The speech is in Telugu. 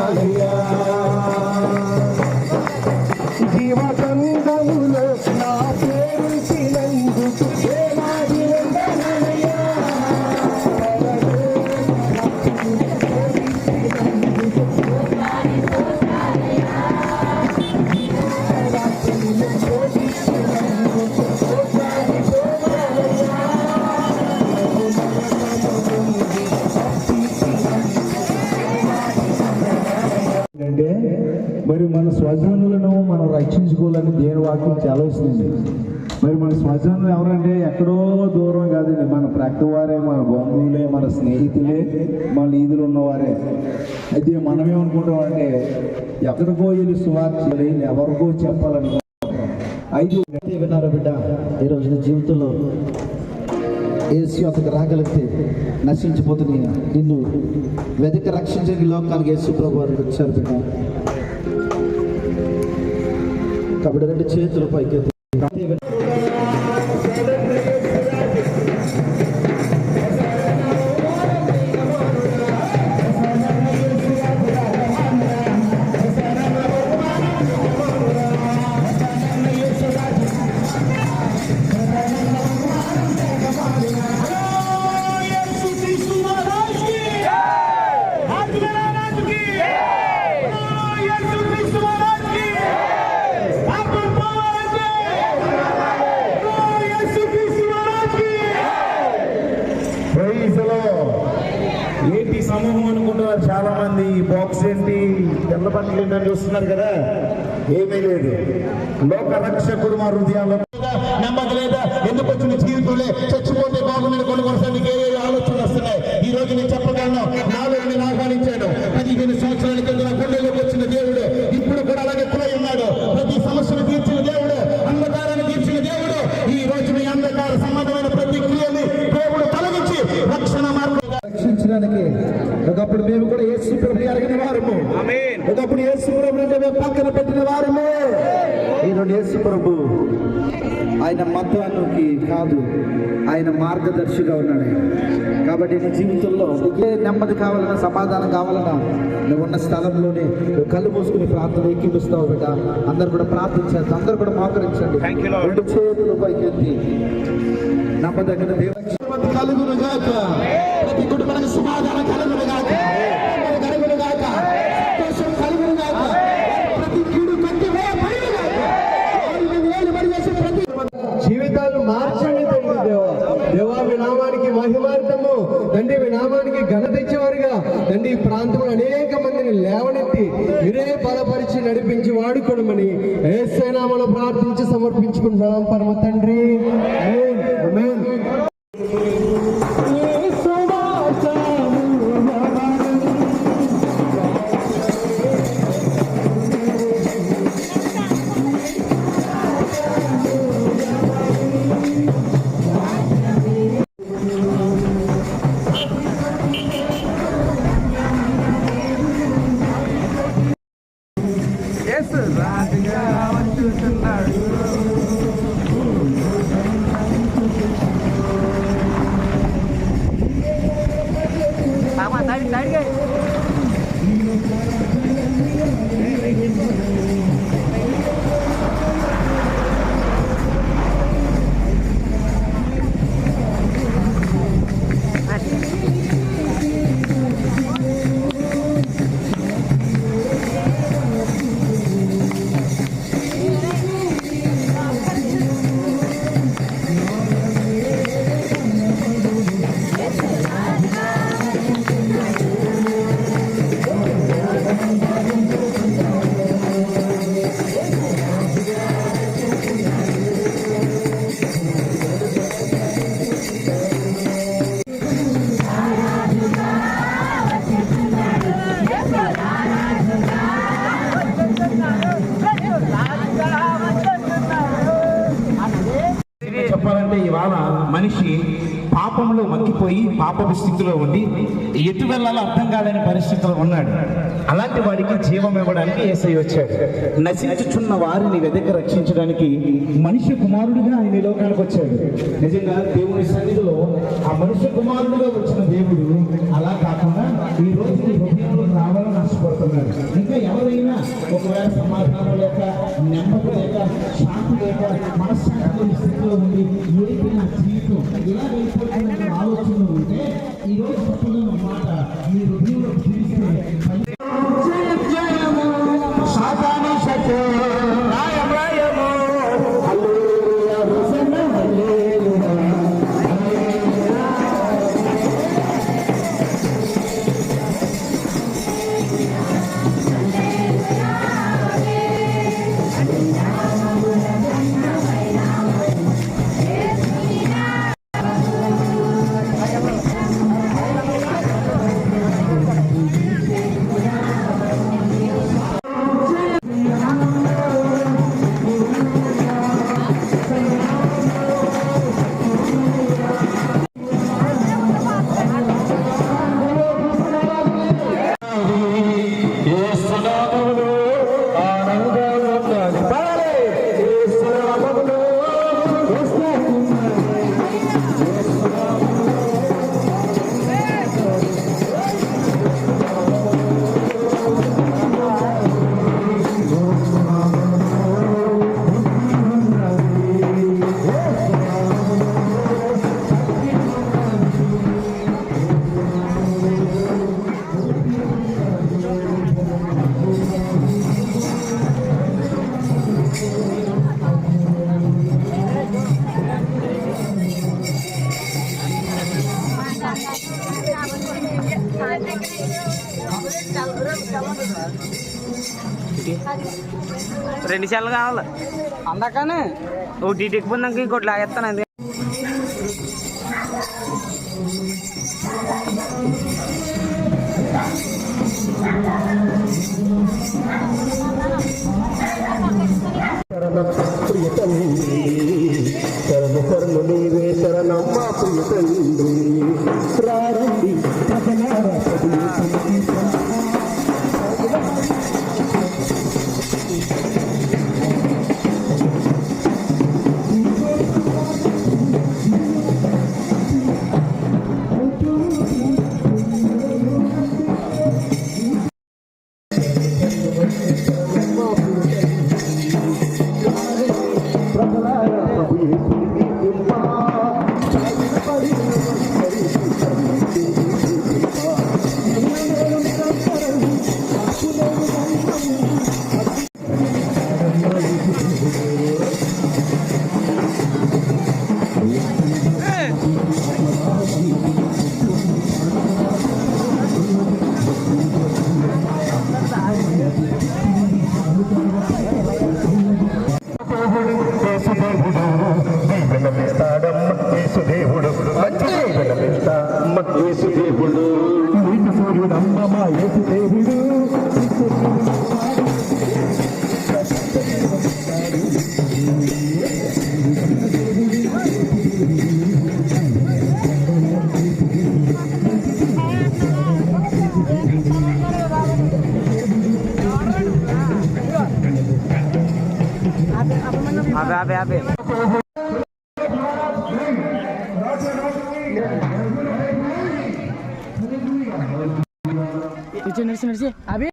చూడాలయ్యా జీవగంధములో నా ప్రేమించినందుకు వేలాది వందనాలయ్యా అంటే మరి మన స్వజనులను మనం రక్షించుకోవాలని దేవుని వాక్యం సెలవిస్తుంది. మరి మన స్వజనులు ఎవరంటే ఎక్కడో దూరం కాదండి, మన ప్రక్క వారే, మన బంధువులే, మన స్నేహితులే, మన ఈదులు ఉన్నవారే. అయితే మనమేమనుకుంటామంటే ఎక్కడికో వెళ్ళి సువార్త ఎవరికో చెప్పాలని. అయితే విన్నారా బిడ్డ, ఈరోజు జీవితంలో యేసు అతనికి రాగలిగితే నశించిపోతుంది నిన్ను వెదక రక్షించని లోకానికి యేసు ప్రభు వారు వచ్చారు బిడ్డ. కాబట్టి రెండు చేతుల పైకి ఏంటి సమూహం అనుకుంటున్నారు చాలా మంది. బాక్స్ ఏంటి, తెల్ల బట్టలు ఏంటని చూస్తున్నారు కదా, ఏమీ లేదు. లోక రక్షకుడు మా హృదయాల్లో నెమ్మది లేదా, ఎందుకు వచ్చిన జీవితంలో చచ్చిపోతే బాగుందని కొనుగోసానికి ఏ ఆలోచనలు వస్తున్నాయి. ఈ రోజు నేను చెప్పగలను, నాలో నేను ఆహ్వానించాను. 15 సంవత్సరాల కింద నా గుండెలోకి వచ్చిన దేవుడు ఇప్పుడు కూడా అలాగే ఎప్పుడై ఉన్నాడు. ప్రతి సమస్యను తీర్చిన దేవుడు, అంధకారాన్ని తీర్చిన దేవుడు ఈ రోజు మీ అంధకార సంబంధమైన ప్రతి క్రియని దేవుడు తొలగించి రక్షణ మార్గం రక్షించడానికి. ఒకప్పుడు మేము కూడా యేసు ప్రభుని అడిగిన వారము, ఒకప్పుడు యేసు ప్రభుని మేము పక్కన పెట్టిన వారము. ఈరోజు యేసు ప్రభు ఆయన మతానికి కాదు, ఆయన మార్గదర్శిగా ఉన్నాడు. కాబట్టి నీ జీవితంలో నీకే నెమ్మది కావాలన్నా, సమాధానం కావాలన్నా, నువ్వు ఉన్న స్థలంలోనే నువ్వు కళ్ళు మూసుకుని ప్రార్థన ఎక్కిపిస్తావు బిడ్డ. అందరు కూడా ప్రార్థించండి, అందరు కూడా మోకరించండి. రెండు చేతులు పైకెత్తి నమ్మదగిన దేవుడు కలుగును గాక, ప్రతి కుటుంబానికి సమాధానం కలుగును గాక, కలుగును గాక, సంతోషం కలుగును గాక, ప్రతి కీడు కట్టి జీవితాలు మార్చండి తండ్రి. దేవా మీ నామానికి మహిమార్థము తండ్రి, మీ నామానికి ఘనత ఇచ్చేవారుగా తండ్రి ఈ ప్రాంతంలో అనేక మందిని లేవనెత్తి మీరే బలపరిచి నడిపించి వాడుకోవడమని యేసు నామములో ప్రార్థించి సమర్పించుకుంటున్నాం పరమ తండ్రి. ఆమేన్. చెప్పాలంటే ఇవాళ మనిషి పాపంలో మగ్గిపోయి పాపపు స్థితిలో ఉండి ఎటు వెళ్ళాలో అర్థం కాలేని పరిస్థితిలో ఉన్నాడు. అలాంటి వాడికి జీవం ఇవ్వడానికి యేసయ్య వచ్చాడు. నశించుచున్న వారిని వెదక రక్షించడానికి మనిషి కుమారుడిగా ఆయన ఈ లోకానికి వచ్చాడు. నిజంగా దేవుని సన్నిధిలో ఆ మనిషి కుమారుడిగా వచ్చిన దేవుడు అలా కాకుండా ఈ రోజు నీ హృదయంలో రావాలని ఆశపడుతున్నాడు. ఒకవేళ సమాధానం లేక నెమ్మది లేక శాంతి లేక మనశ్శాంతి లేని స్థితిలో ఉంది ఏంటి నా జీవితం ఇలా వెళ్ళిపోతున్న ఆలోచన ఉంటే ఈ రోజు చెప్పిన మాట మీ హృదయంలో తీస్తే సాతాను శక్తి రాయము హల్లెలూయా హోసన్నా హల్లెలూయా రెండు సెల్లు కావాలి అందాకనే ఒకటి ఎక్కుపోయినాక ఇంకోటి లాగేస్తాను అందుకే శరణు నీవే శరణమ్మ ప్రియ తండ్రి ప్రారంభి యేసుదేవుడు మంచి యేసుదేవుడు నీకు సూర్యుడు అమ్మమ్మ యేసుదేవుడు అబే అబే నడిచి అభి